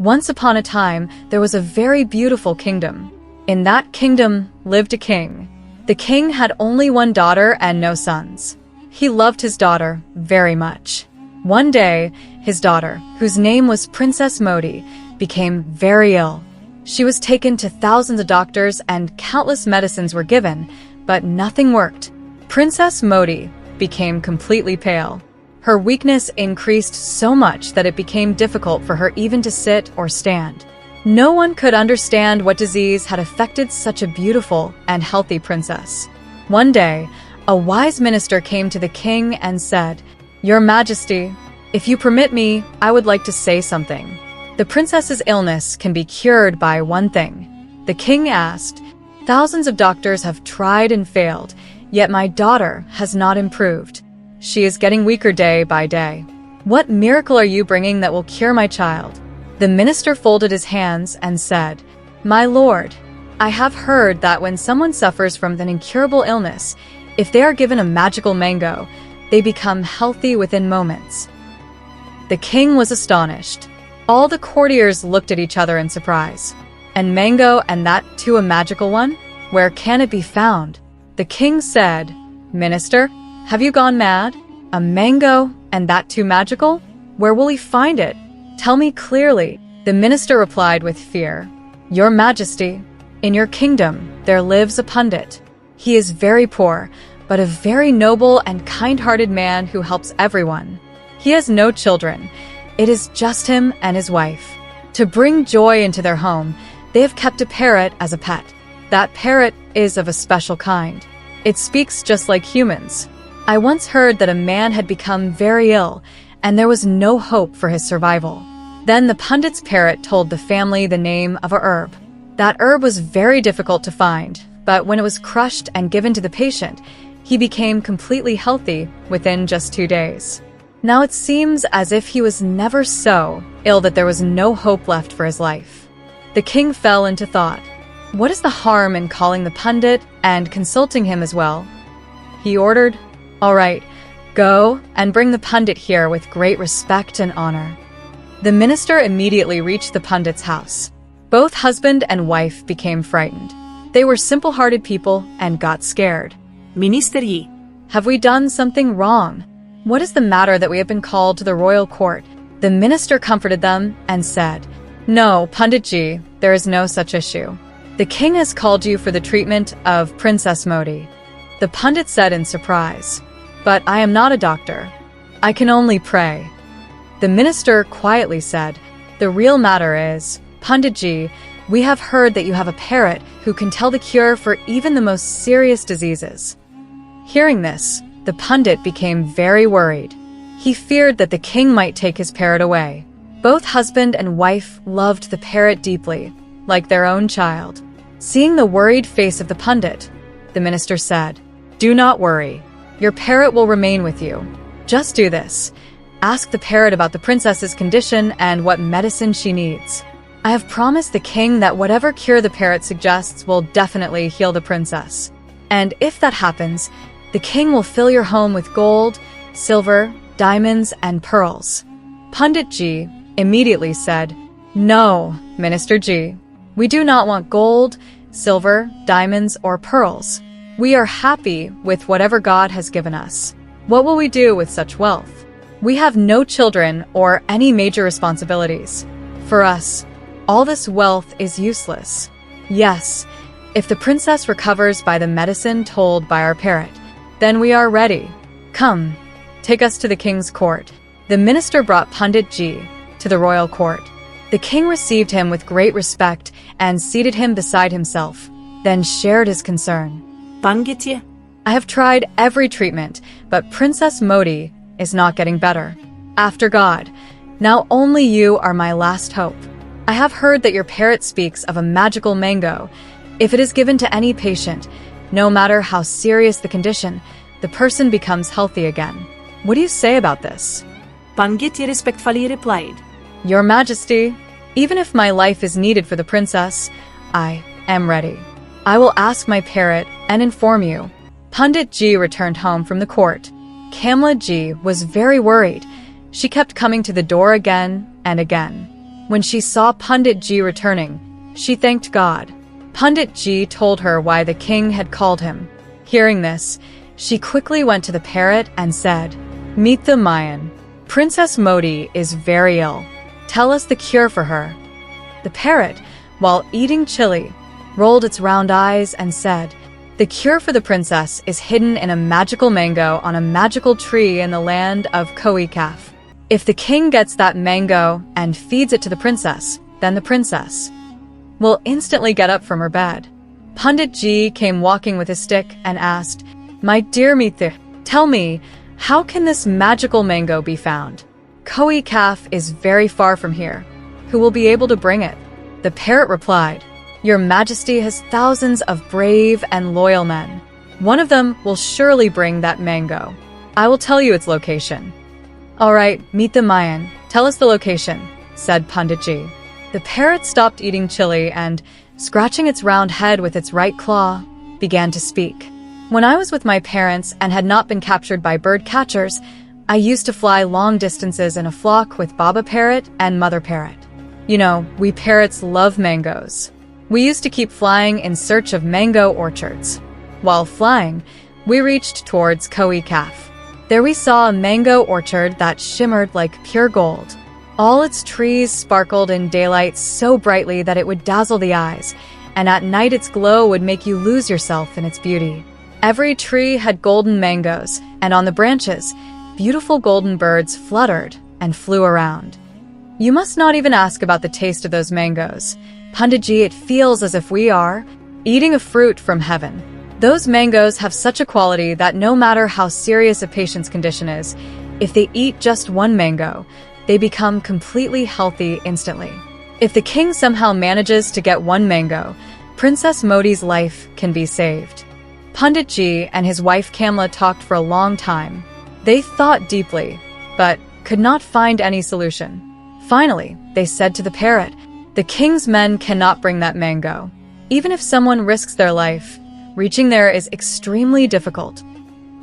Once upon a time, there was a very beautiful kingdom. In that kingdom lived a king. The king had only one daughter and no sons. He loved his daughter very much. One day, his daughter, whose name was Princess Moti, became very ill. She was taken to thousands of doctors and countless medicines were given, but nothing worked. Princess Moti became completely pale. Her weakness increased so much that it became difficult for her even to sit or stand. No one could understand what disease had affected such a beautiful and healthy princess. One day, a wise minister came to the king and said, "Your Majesty, if you permit me, I would like to say something. The princess's illness can be cured by one thing." The king asked, "Thousands of doctors have tried and failed, yet my daughter has not improved. She is getting weaker day by day. What miracle are you bringing that will cure my child?" The minister folded his hands and said, "My lord, I have heard that when someone suffers from an incurable illness, if they are given a magical mango, they become healthy within moments." The king was astonished. All the courtiers looked at each other in surprise. "And mango, and that too a magical one? Where can it be found?" The king said, "Minister, have you gone mad? A mango, and that too magical? Where will we find it? Tell me clearly." The minister replied with fear, "Your Majesty, in your kingdom there lives a Pandit. He is very poor, but a very noble and kind-hearted man who helps everyone. He has no children. It is just him and his wife. To bring joy into their home, they have kept a parrot as a pet. That parrot is of a special kind. It speaks just like humans. I once heard that a man had become very ill, and there was no hope for his survival. Then the Pandit's parrot told the family the name of a herb. That herb was very difficult to find, but when it was crushed and given to the patient, he became completely healthy within just 2 days. Now it seems as if he was never so ill that there was no hope left for his life." The king fell into thought. What is the harm in calling the Pandit and consulting him as well? He ordered, "All right, go and bring the Pandit here with great respect and honor." The minister immediately reached the Pandit's house. Both husband and wife became frightened. They were simple-hearted people and got scared. Minister Yi, "Have we done something wrong? What is the matter that we have been called to the royal court?" The minister comforted them and said, "No, Pandit Ji, there is no such issue. The king has called you for the treatment of Princess Moti." The Pandit said in surprise, "But I am not a doctor. I can only pray." The minister quietly said, "The real matter is, Pandit Ji, we have heard that you have a parrot who can tell the cure for even the most serious diseases." Hearing this, the Pandit became very worried. He feared that the king might take his parrot away. Both husband and wife loved the parrot deeply, like their own child. Seeing the worried face of the Pandit, the minister said, "Do not worry. Your parrot will remain with you. Just do this. Ask the parrot about the princess's condition and what medicine she needs. I have promised the king that whatever cure the parrot suggests will definitely heal the princess. And if that happens, the king will fill your home with gold, silver, diamonds, and pearls." Pandit Ji immediately said, "No, Minister Ji. We do not want gold, silver, diamonds, or pearls. We are happy with whatever God has given us. What will we do with such wealth? We have no children or any major responsibilities. For us, all this wealth is useless. Yes, if the princess recovers by the medicine told by our parrot, then we are ready. Come, take us to the king's court." The minister brought Pandit Ji to the royal court. The king received him with great respect and seated him beside himself, then shared his concern. Pandit Ji, "I have tried every treatment, but Princess Moti is not getting better. After God, now only you are my last hope. I have heard that your parrot speaks of a magical mango. If it is given to any patient, no matter how serious the condition, the person becomes healthy again. What do you say about this?" Pandit Ji respectfully replied, "Your Majesty, even if my life is needed for the princess, I am ready. I will ask my parrot and inform you." Pandit Ji returned home from the court. Kamla Ji was very worried. She kept coming to the door again and again. When she saw Pandit Ji returning, she thanked God. Pandit Ji told her why the king had called him. Hearing this, she quickly went to the parrot and said, "Meet the Mayan. Princess Moti is very ill. Tell us the cure for her." The parrot, while eating chili, rolled its round eyes and said, "The cure for the princess is hidden in a magical mango on a magical tree in the land of Koh-e-Qaaf. If the king gets that mango and feeds it to the princess, then the princess will instantly get up from her bed." Pandit Ji came walking with his stick and asked, "My dear Mithir, tell me, how can this magical mango be found? Koh-e-Qaaf is very far from here. Who will be able to bring it?" The parrot replied, "Your Majesty has thousands of brave and loyal men. One of them will surely bring that mango. I will tell you its location." "All right, meet the Mayan. Tell us the location," said Pandit Ji. The parrot stopped eating chili and, scratching its round head with its right claw, began to speak. "When I was with my parents and had not been captured by bird catchers, I used to fly long distances in a flock with Baba Parrot and Mother Parrot. You know, we parrots love mangoes. We used to keep flying in search of mango orchards. While flying, we reached towards Koh-e-Qaaf. There we saw a mango orchard that shimmered like pure gold. All its trees sparkled in daylight so brightly that it would dazzle the eyes, and at night its glow would make you lose yourself in its beauty. Every tree had golden mangoes, and on the branches, beautiful golden birds fluttered and flew around. You must not even ask about the taste of those mangoes. Pandit Ji, it feels as if we are eating a fruit from heaven. Those mangoes have such a quality that no matter how serious a patient's condition is, if they eat just one mango, they become completely healthy instantly. If the king somehow manages to get one mango, Princess Moti's life can be saved." Pandit Ji and his wife Kamla talked for a long time. They thought deeply, but could not find any solution. Finally, they said to the parrot, "The king's men cannot bring that mango. Even if someone risks their life, reaching there is extremely difficult."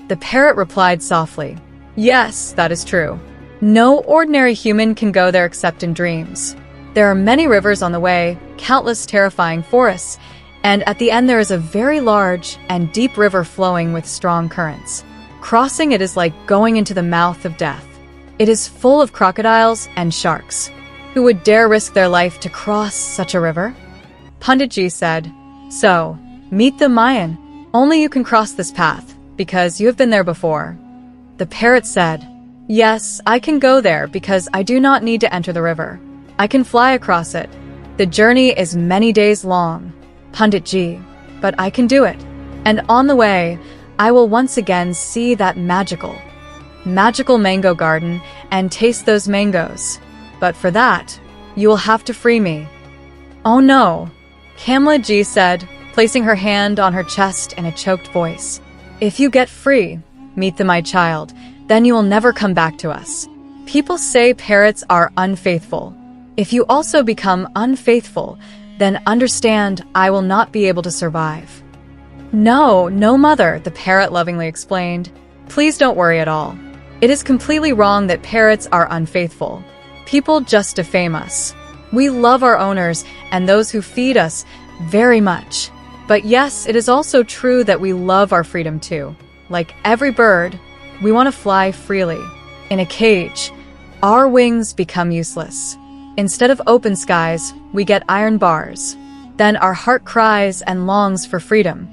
The parrot replied softly, "Yes, that is true. No ordinary human can go there except in dreams. There are many rivers on the way, countless terrifying forests, and at the end there is a very large and deep river flowing with strong currents. Crossing it is like going into the mouth of death. It is full of crocodiles and sharks. Who would dare risk their life to cross such a river?" Pandit Ji said, "So, meet the Mayan. Only you can cross this path, because you have been there before." The parrot said, "Yes, I can go there because I do not need to enter the river. I can fly across it. The journey is many days long, Pandit Ji, but I can do it. And on the way, I will once again see that magical mango garden and taste those mangoes. But for that, you will have to free me." "Oh no," Kamla Ji said, placing her hand on her chest in a choked voice. "If you get free, meet my child, then you will never come back to us. People say parrots are unfaithful. If you also become unfaithful, then understand I will not be able to survive." "No, no, mother," the parrot lovingly explained. "Please don't worry at all. It is completely wrong that parrots are unfaithful. People just defame us. We love our owners and those who feed us very much. But yes, it is also true that we love our freedom too. Like every bird, we want to fly freely. In a cage, our wings become useless. Instead of open skies, we get iron bars. Then our heart cries and longs for freedom."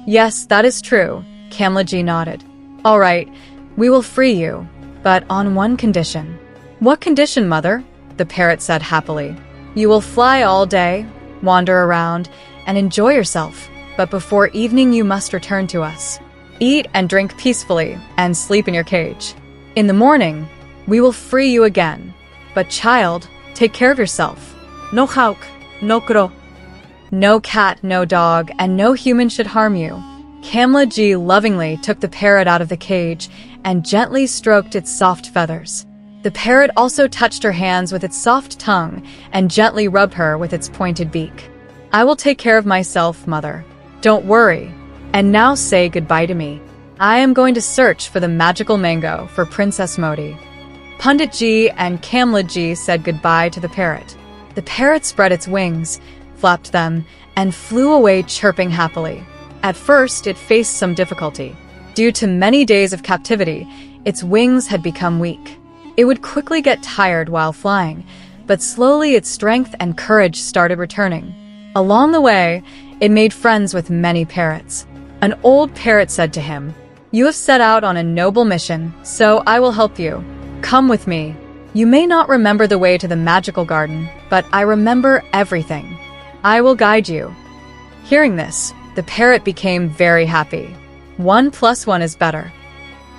"Yes, that is true," Kamla Ji nodded. "All right, we will free you, but on one condition." "What condition, mother?" the parrot said happily. "You will fly all day, wander around, and enjoy yourself, but before evening you must return to us. Eat and drink peacefully, and sleep in your cage. In the morning, we will free you again. But child, take care of yourself. No hawk, no crow. No cat, no dog, and no human should harm you." Kamla Ji lovingly took the parrot out of the cage and gently stroked its soft feathers. The parrot also touched her hands with its soft tongue and gently rubbed her with its pointed beak. "I will take care of myself, mother. Don't worry. And now say goodbye to me. I am going to search for the magical mango for Princess Moti." Pandit Ji and Kamla Ji said goodbye to the parrot. The parrot spread its wings, flapped them, and flew away chirping happily. At first, it faced some difficulty. Due to many days of captivity, its wings had become weak. It would quickly get tired while flying, but slowly its strength and courage started returning. Along the way, it made friends with many parrots. An old parrot said to him, "You have set out on a noble mission, so I will help you. Come with me. You may not remember the way to the magical garden, but I remember everything. I will guide you." Hearing this, the parrot became very happy. 1 + 1 is better.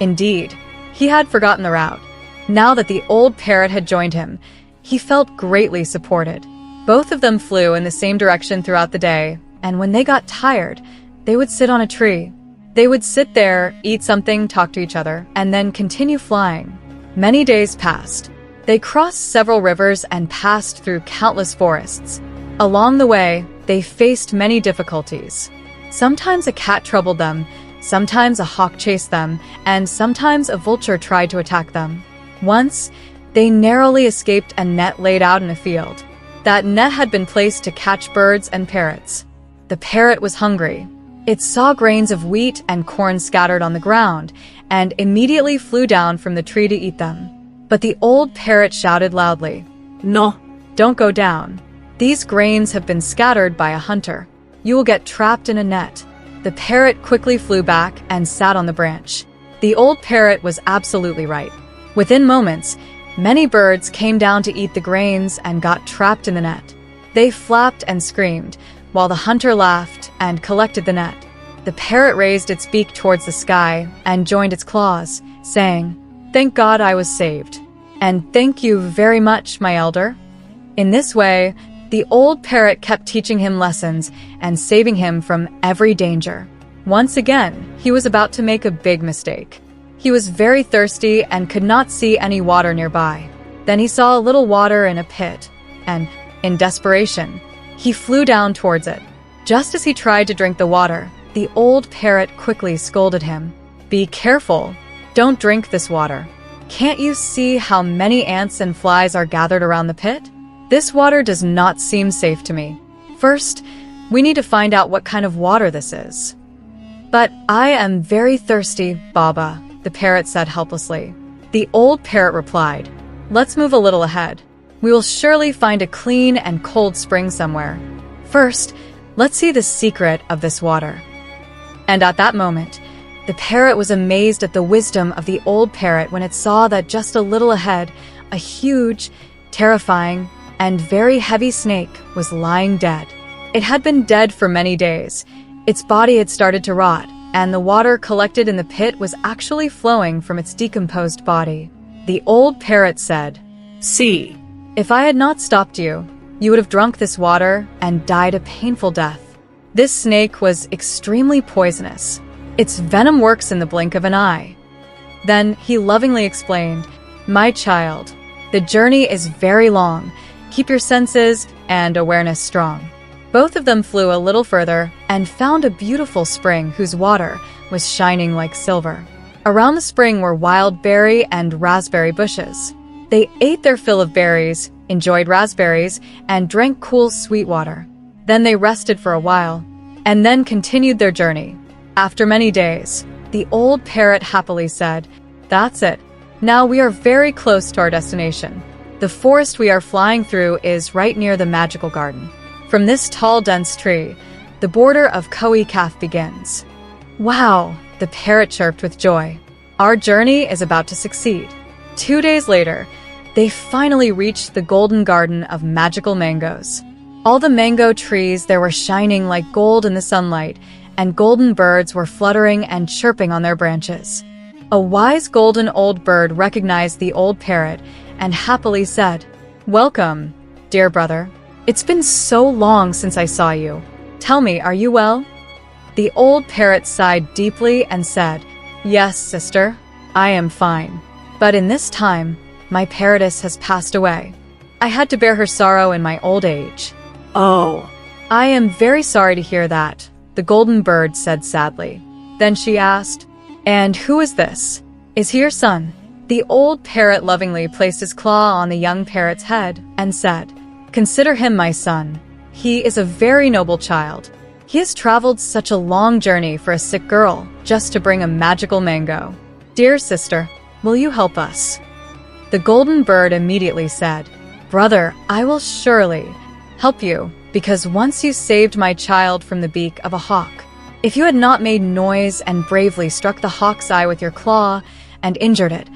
Indeed, he had forgotten the route. Now that the old parrot had joined him, he felt greatly supported. Both of them flew in the same direction throughout the day, and when they got tired, they would sit on a tree. They would sit there, eat something, talk to each other, and then continue flying. Many days passed. They crossed several rivers and passed through countless forests. Along the way, they faced many difficulties. Sometimes a cat troubled them, sometimes a hawk chased them, and sometimes a vulture tried to attack them. Once, they narrowly escaped a net laid out in a field. That net had been placed to catch birds and parrots. The parrot was hungry. It saw grains of wheat and corn scattered on the ground, and immediately flew down from the tree to eat them. But the old parrot shouted loudly, No. "Don't go down. These grains have been scattered by a hunter. You will get trapped in a net." The parrot quickly flew back and sat on the branch. The old parrot was absolutely right. Within moments, many birds came down to eat the grains and got trapped in the net. They flapped and screamed, while the hunter laughed and collected the net. The parrot raised its beak towards the sky and joined its claws, saying, "Thank God I was saved. And thank you very much, my elder." In this way, the old parrot kept teaching him lessons and saving him from every danger. Once again, he was about to make a big mistake. He was very thirsty and could not see any water nearby. Then he saw a little water in a pit, and, in desperation, he flew down towards it. Just as he tried to drink the water, the old parrot quickly scolded him. "Be careful. Don't drink this water. Can't you see how many ants and flies are gathered around the pit? This water does not seem safe to me. First, we need to find out what kind of water this is." "But I am very thirsty, Baba," the parrot said helplessly. The old parrot replied, "Let's move a little ahead. We will surely find a clean and cold spring somewhere. First, let's see the secret of this water." And at that moment, the parrot was amazed at the wisdom of the old parrot when it saw that just a little ahead, a huge, terrifying, and very heavy snake was lying dead. It had been dead for many days. Its body had started to rot, and the water collected in the pit was actually flowing from its decomposed body. The old parrot said, See. "If I had not stopped you, you would have drunk this water and died a painful death." This snake was extremely poisonous. Its venom works in the blink of an eye. Then he lovingly explained, "My child, the journey is very long. Keep your senses and awareness strong." Both of them flew a little further and found a beautiful spring whose water was shining like silver. Around the spring were wild berry and raspberry bushes. They ate their fill of berries, enjoyed raspberries, and drank cool sweet water. Then they rested for a while, and then continued their journey. After many days, the old parrot happily said, "That's it. Now we are very close to our destination. The forest we are flying through is right near the magical garden. From this tall, dense tree, the border of Koh-e-Qaaf begins." "Wow," the parrot chirped with joy. "Our journey is about to succeed." 2 days later, they finally reached the golden garden of magical mangoes. All the mango trees there were shining like gold in the sunlight, and golden birds were fluttering and chirping on their branches. A wise golden old bird recognized the old parrot and happily said, "Welcome, dear brother. It's been so long since I saw you. Tell me, are you well?" The old parrot sighed deeply and said, "Yes, sister, I am fine. But in this time, my parrotess has passed away. I had to bear her sorrow in my old age." Oh. "I am very sorry to hear that," the golden bird said sadly. Then she asked, "And who is this? Is he your son?" The old parrot lovingly placed his claw on the young parrot's head and said, Consider him my son. He is a very noble child. He has traveled such a long journey for a sick girl just to bring a magical mango. Dear sister, will you help us?" The golden bird immediately said, "Brother, I will surely help you, because once you saved my child from the beak of a hawk. If you had not made noise and bravely struck the hawk's eye with your claw and injured it,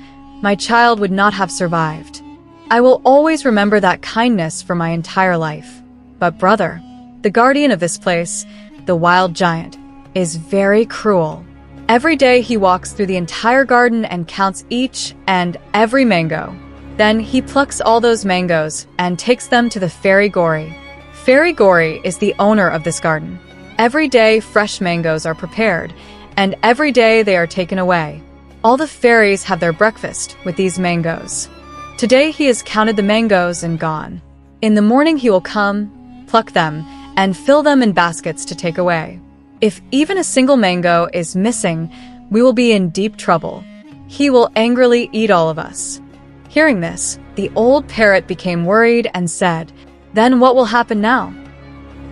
my child would not have survived. I will always remember that kindness for my entire life. But brother, the guardian of this place, the wild giant, is very cruel. Every day he walks through the entire garden and counts each and every mango. Then he plucks all those mangoes and takes them to the fairy Gori. Fairy Gori is the owner of this garden. Every day fresh mangoes are prepared, and every day they are taken away. All the fairies have their breakfast with these mangoes. Today he has counted the mangoes and gone. In the morning he will come, pluck them, and fill them in baskets to take away. If even a single mango is missing, we will be in deep trouble. He will angrily eat all of us." Hearing this, the old parrot became worried and said, "Then what will happen now?"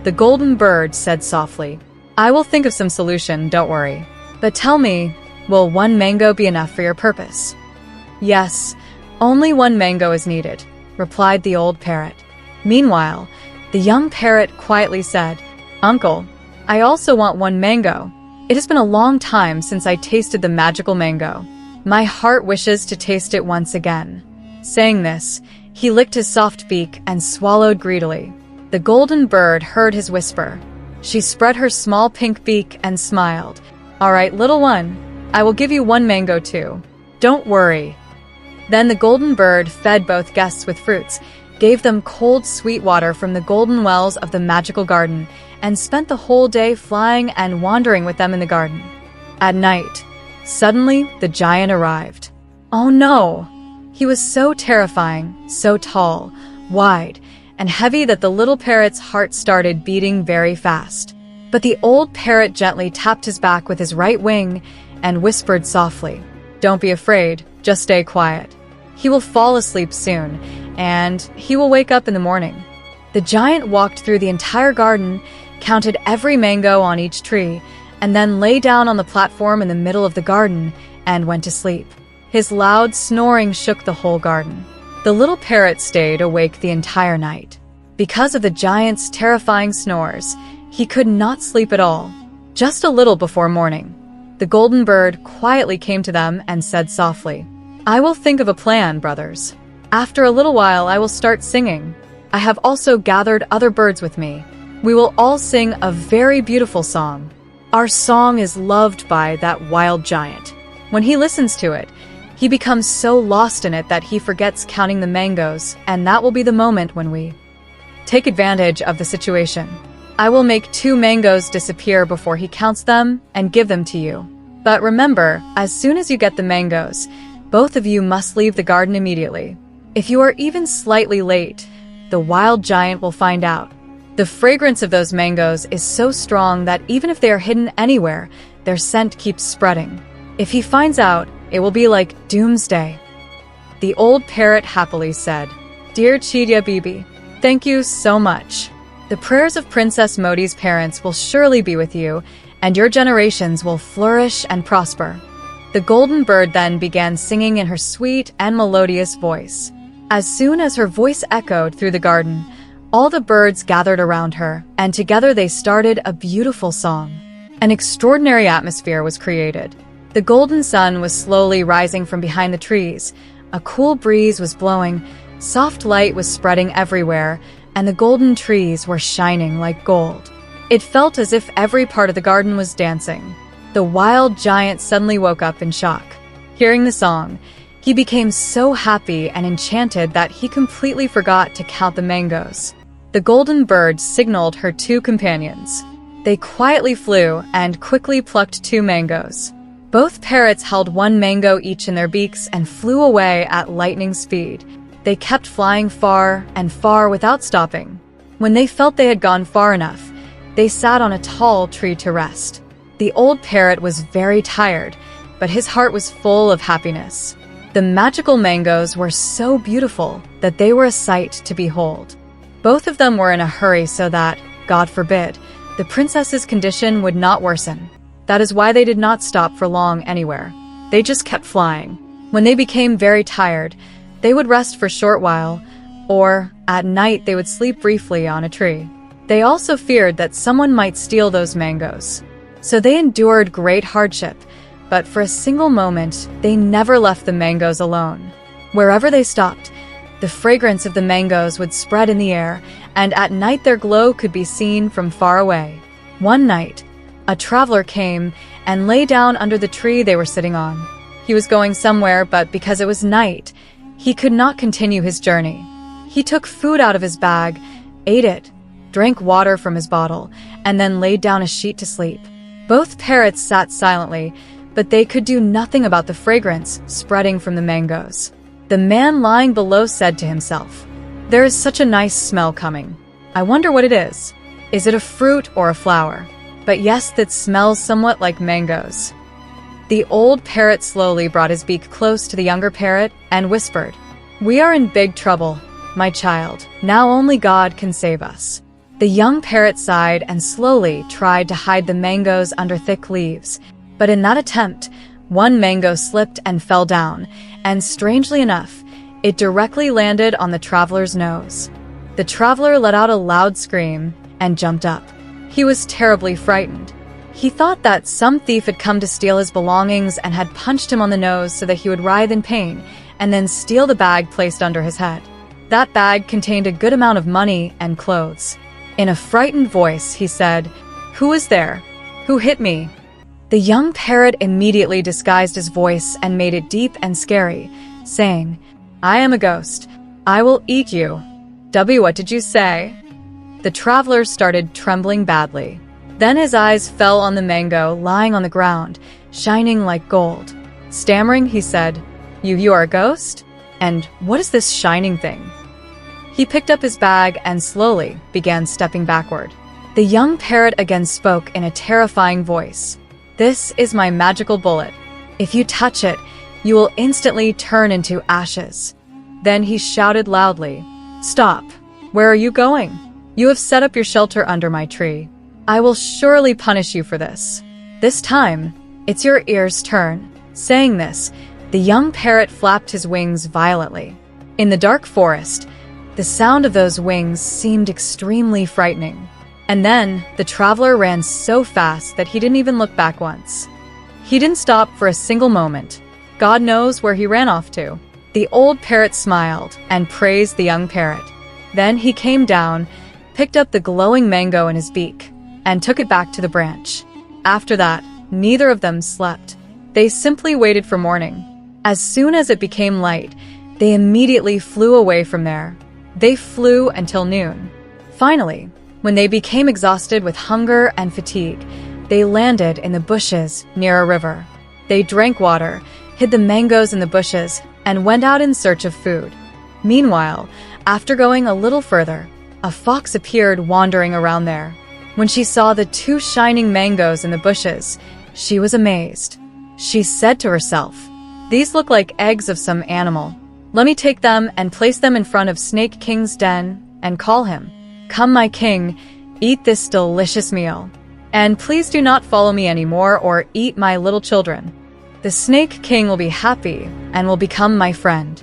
The golden bird said softly, "I will think of some solution, don't worry. But tell me, will one mango be enough for your purpose?" "Yes, only one mango is needed," replied the old parrot. Meanwhile, the young parrot quietly said, "Uncle, I also want one mango. It has been a long time since I tasted the magical mango. My heart wishes to taste it once again." Saying this, he licked his soft beak and swallowed greedily. The golden bird heard his whisper. She spread her small pink beak and smiled. "All right, little one, I will give you one mango too. Don't worry." Then the golden bird fed both guests with fruits, gave them cold sweet water from the golden wells of the magical garden, and spent the whole day flying and wandering with them in the garden. At night, suddenly the giant arrived. Oh no! He was so terrifying, so tall, wide, and heavy that the little parrot's heart started beating very fast. But the old parrot gently tapped his back with his right wing and whispered softly, "Don't be afraid, just stay quiet. He will fall asleep soon, and he will wake up in the morning." The giant walked through the entire garden, counted every mango on each tree, and then lay down on the platform in the middle of the garden and went to sleep. His loud snoring shook the whole garden. The little parrot stayed awake the entire night. Because of the giant's terrifying snores, he could not sleep at all. Just a little before morning, the golden bird quietly came to them and said softly, "I will think of a plan, brothers. After a little while I will start singing. I have also gathered other birds with me. We will all sing a very beautiful song. Our song is loved by that wild giant. When he listens to it, he becomes so lost in it that he forgets counting the mangoes, and that will be the moment when we take advantage of the situation. I will make 2 mangoes disappear before he counts them and give them to you. But remember, as soon as you get the mangoes, both of you must leave the garden immediately. If you are even slightly late, the wild giant will find out. The fragrance of those mangoes is so strong that even if they are hidden anywhere, their scent keeps spreading. If he finds out, it will be like doomsday." The old parrot happily said, "Dear Chidya Bibi, thank you so much. The prayers of Princess Moti's parents will surely be with you, and your generations will flourish and prosper." The golden bird then began singing in her sweet and melodious voice. As soon as her voice echoed through the garden, all the birds gathered around her, and together they started a beautiful song. An extraordinary atmosphere was created. The golden sun was slowly rising from behind the trees. A cool breeze was blowing, soft light was spreading everywhere, and the golden trees were shining like gold. It felt as if every part of the garden was dancing. The wild giant suddenly woke up in shock. Hearing the song, he became so happy and enchanted that he completely forgot to count the mangoes. The golden bird signaled her 2 companions. They quietly flew and quickly plucked 2 mangoes. Both parrots held 1 mango each in their beaks and flew away at lightning speed. They kept flying far and far without stopping. When they felt they had gone far enough, they sat on a tall tree to rest. The old parrot was very tired, but his heart was full of happiness. The magical mangoes were so beautiful that they were a sight to behold. Both of them were in a hurry so that, God forbid, the princess's condition would not worsen. That is why they did not stop for long anywhere. They just kept flying. When they became very tired, they would rest for a short while, or, at night, they would sleep briefly on a tree. They also feared that someone might steal those mangoes. So they endured great hardship, but for a single moment, they never left the mangoes alone. Wherever they stopped, the fragrance of the mangoes would spread in the air, and at night their glow could be seen from far away. One night, a traveler came and lay down under the tree they were sitting on. He was going somewhere, but because it was night, he could not continue his journey. He took food out of his bag, ate it, drank water from his bottle, and then laid down a sheet to sleep. Both parrots sat silently, but they could do nothing about the fragrance spreading from the mangoes. The man lying below said to himself, "There is such a nice smell coming. I wonder what it is. Is it a fruit or a flower? But yes, that smells somewhat like mangoes." The old parrot slowly brought his beak close to the younger parrot and whispered, "We are in big trouble, my child. Now only God can save us." The young parrot sighed and slowly tried to hide the mangoes under thick leaves. But in that attempt, one mango slipped and fell down, and strangely enough, it directly landed on the traveler's nose. The traveler let out a loud scream and jumped up. He was terribly frightened. He thought that some thief had come to steal his belongings and had punched him on the nose so that he would writhe in pain and then steal the bag placed under his head. That bag contained a good amount of money and clothes. In a frightened voice, he said, "Who is there? Who hit me?" The young parrot immediately disguised his voice and made it deep and scary, saying, "I am a ghost. I will eat you." What did you say? The traveler started trembling badly. Then his eyes fell on the mango lying on the ground, shining like gold. Stammering, he said, You are a ghost? And what is this shining thing?" He picked up his bag and slowly began stepping backward. The young parrot again spoke in a terrifying voice. "This is my magical bullet. If you touch it, you will instantly turn into ashes." Then he shouted loudly, "Stop! Where are you going? You have set up your shelter under my tree. I will surely punish you for this. This time, it's your ear's turn." Saying this, the young parrot flapped his wings violently. In the dark forest, the sound of those wings seemed extremely frightening. And then, the traveler ran so fast that he didn't even look back once. He didn't stop for a single moment. God knows where he ran off to. The old parrot smiled and praised the young parrot. Then he came down, picked up the glowing mango in his beak, and took it back to the branch. After that, neither of them slept. They simply waited for morning. As soon as it became light, they immediately flew away from there. They flew until noon. Finally, when they became exhausted with hunger and fatigue, they landed in the bushes near a river. They drank water, hid the mangoes in the bushes, and went out in search of food. Meanwhile, after going a little further, a fox appeared wandering around there. When she saw the two shining mangoes in the bushes, she was amazed. She said to herself, "These look like eggs of some animal. Let me take them and place them in front of Snake King's den and call him. 'Come, my king, eat this delicious meal. And please do not follow me anymore or eat my little children. The Snake King will be happy and will become my friend.'"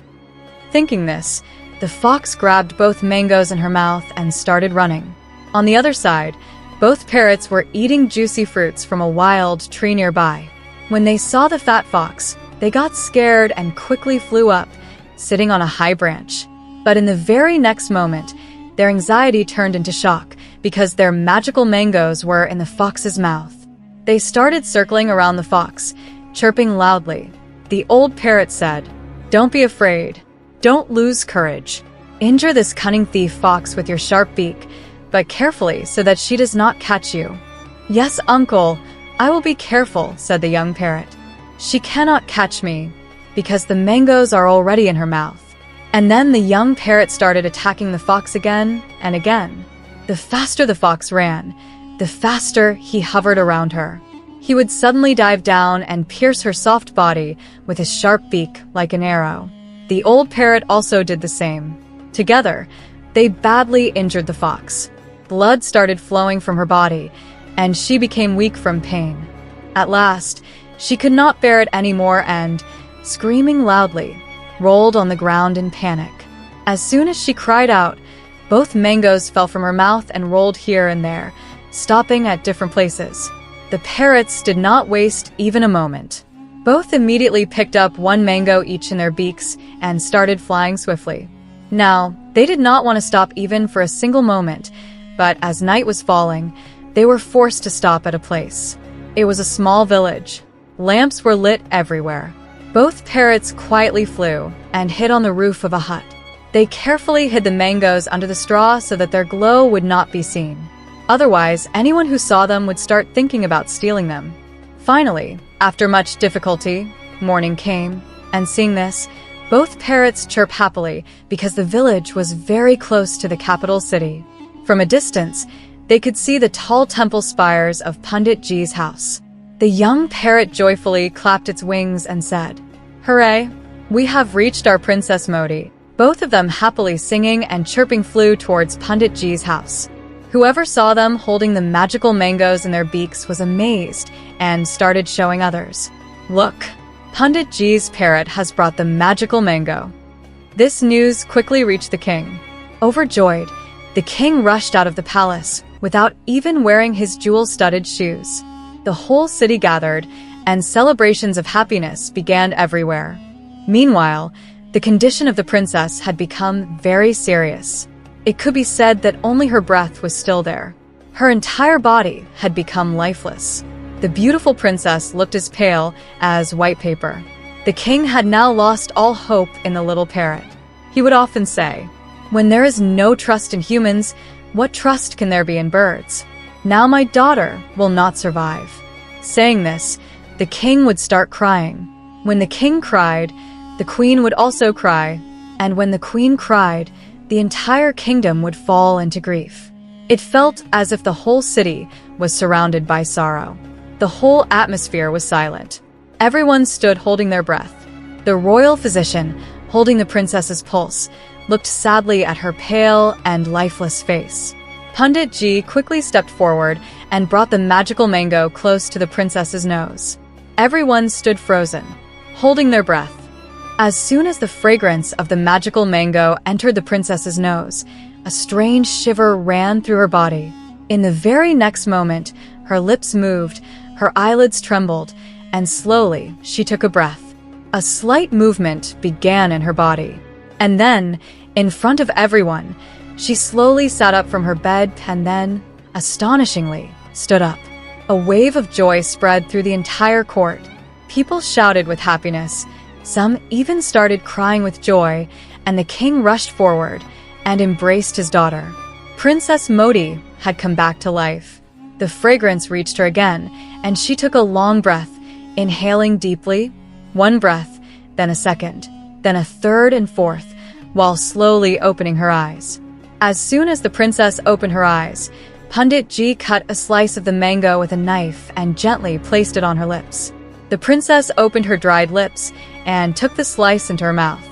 Thinking this, the fox grabbed both mangoes in her mouth and started running. On the other side, both parrots were eating juicy fruits from a wild tree nearby. When they saw the fat fox, they got scared and quickly flew up, sitting on a high branch. But in the very next moment, their anxiety turned into shock because their magical mangoes were in the fox's mouth. They started circling around the fox, chirping loudly. The old parrot said, "Don't be afraid. Don't lose courage. Injure this cunning thief fox with your sharp beak, but carefully so that she does not catch you." "Yes, uncle, I will be careful," said the young parrot. "She cannot catch me because the mangoes are already in her mouth." And then the young parrot started attacking the fox again and again. The faster the fox ran, the faster he hovered around her. He would suddenly dive down and pierce her soft body with his sharp beak like an arrow. The old parrot also did the same. Together, They badly injured the fox. Blood started flowing from her body, and she became weak from pain. At last, she could not bear it anymore and, screaming loudly, rolled on the ground in panic. As soon as she cried out, both mangoes fell from her mouth and rolled here and there, stopping at different places. The parrots did not waste even a moment. Both immediately picked up one mango each in their beaks and started flying swiftly. Now, they did not want to stop even for a single moment, but as night was falling, they were forced to stop at a place. It was a small village. Lamps were lit everywhere. Both parrots quietly flew and hid on the roof of a hut. They carefully hid the mangoes under the straw so that their glow would not be seen. Otherwise, anyone who saw them would start thinking about stealing them. Finally, after much difficulty, morning came, and seeing this, both parrots chirped happily because the village was very close to the capital city. From a distance, they could see the tall temple spires of Pandit Ji's house. The young parrot joyfully clapped its wings and said, "Hooray! We have reached our Princess Moti." Both of them happily singing and chirping flew towards Pandit Ji's house. Whoever saw them holding the magical mangoes in their beaks was amazed and started showing others. "Look, Pandit Ji's parrot has brought the magical mango." This news quickly reached the king. Overjoyed, the king rushed out of the palace without even wearing his jewel-studded shoes. The whole city gathered, and celebrations of happiness began everywhere. Meanwhile, the condition of the princess had become very serious. It could be said that only her breath was still there. Her entire body had become lifeless. The beautiful princess looked as pale as white paper. The king had now lost all hope in the little parrot. He would often say, "When there is no trust in humans, what trust can there be in birds? Now my daughter will not survive." Saying this, the king would start crying. When the king cried, the queen would also cry, and when the queen cried, the entire kingdom would fall into grief. It felt as if the whole city was surrounded by sorrow. The whole atmosphere was silent. Everyone stood holding their breath. The royal physician, holding the princess's pulse, looked sadly at her pale and lifeless face. Pandit Ji quickly stepped forward and brought the magical mango close to the princess's nose. Everyone stood frozen, holding their breath. As soon as the fragrance of the magical mango entered the princess's nose, a strange shiver ran through her body. In the very next moment, her lips moved, her eyelids trembled, and slowly she took a breath. A slight movement began in her body. And then, in front of everyone, she slowly sat up from her bed and then, astonishingly, stood up. A wave of joy spread through the entire court. People shouted with happiness. Some even started crying with joy, and the king rushed forward and embraced his daughter. Princess Moti had come back to life. The fragrance reached her again, and she took a long breath, inhaling deeply, one breath, then a second, then a third and fourth, while slowly opening her eyes. As soon as the princess opened her eyes, Pandit Ji cut a slice of the mango with a knife and gently placed it on her lips. The princess opened her dried lips and took the slice into her mouth.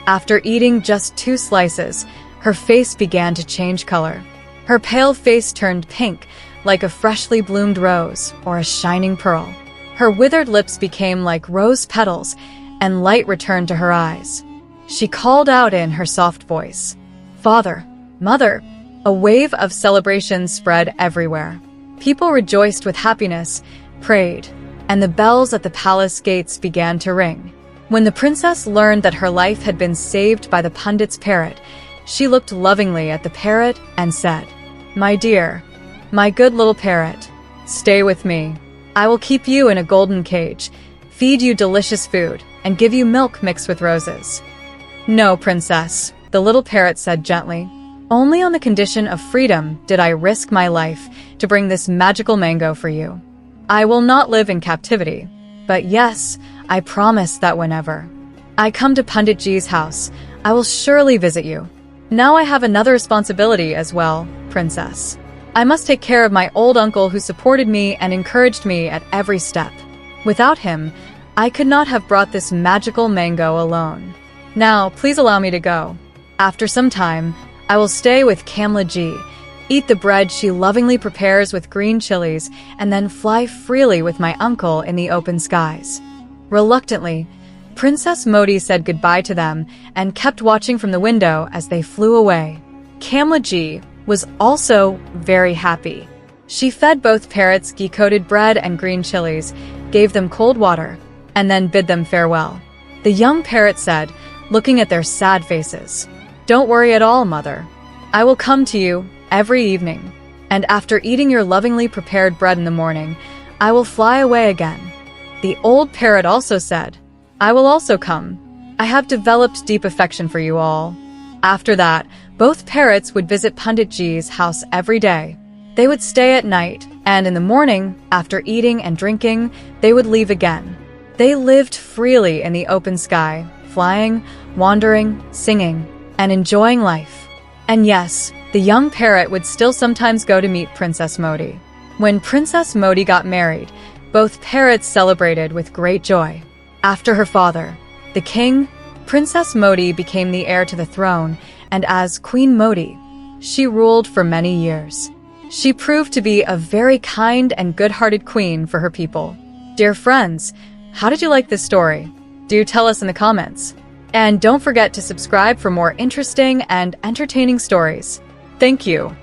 After eating just 2 slices, her face began to change color. Her pale face turned pink, like a freshly bloomed rose or a shining pearl. Her withered lips became like rose petals, and light returned to her eyes. She called out in her soft voice, "Father, Mother!" A wave of celebration spread everywhere. People rejoiced with happiness, prayed, and the bells at the palace gates began to ring. When the princess learned that her life had been saved by the pundit's parrot, she looked lovingly at the parrot and said, "My dear, my good little parrot, stay with me. I will keep you in a golden cage, feed you delicious food, and give you milk mixed with roses." "No, princess," the little parrot said gently. "Only on the condition of freedom did I risk my life to bring this magical mango for you. I will not live in captivity, but yes, I promise that whenever I come to Pandit Ji's house, I will surely visit you. Now I have another responsibility as well, princess. I must take care of my old uncle who supported me and encouraged me at every step. Without him, I could not have brought this magical mango alone. Now, please allow me to go. After some time, I will stay with Kamla Ji, eat the bread she lovingly prepares with green chilies, and then fly freely with my uncle in the open skies. Reluctantly, Princess Moti said goodbye to them and kept watching from the window as they flew away. Kamla Ji was also very happy. She fed both parrots ghee-coated bread and green chilies, gave them cold water, and then bid them farewell. The young parrot said, looking at their sad faces, "Don't worry at all, mother. I will come to you every evening, and after eating your lovingly prepared bread in the morning, I will fly away again." The old parrot also said, "I will also come. I have developed deep affection for you all." After that, both parrots would visit Pandit Ji's house every day. They would stay at night, and in the morning, after eating and drinking, they would leave again. They lived freely in the open sky, flying, wandering, singing, and enjoying life. And yes, the young parrot would still sometimes go to meet Princess Moti. When Princess Moti got married, both parrots celebrated with great joy. After her father, the king, Princess Moti became the heir to the throne, and as Queen Moti, she ruled for many years. She proved to be a very kind and good-hearted queen for her people. Dear friends, how did you like this story? Do tell us in the comments. And don't forget to subscribe for more interesting and entertaining stories. Thank you.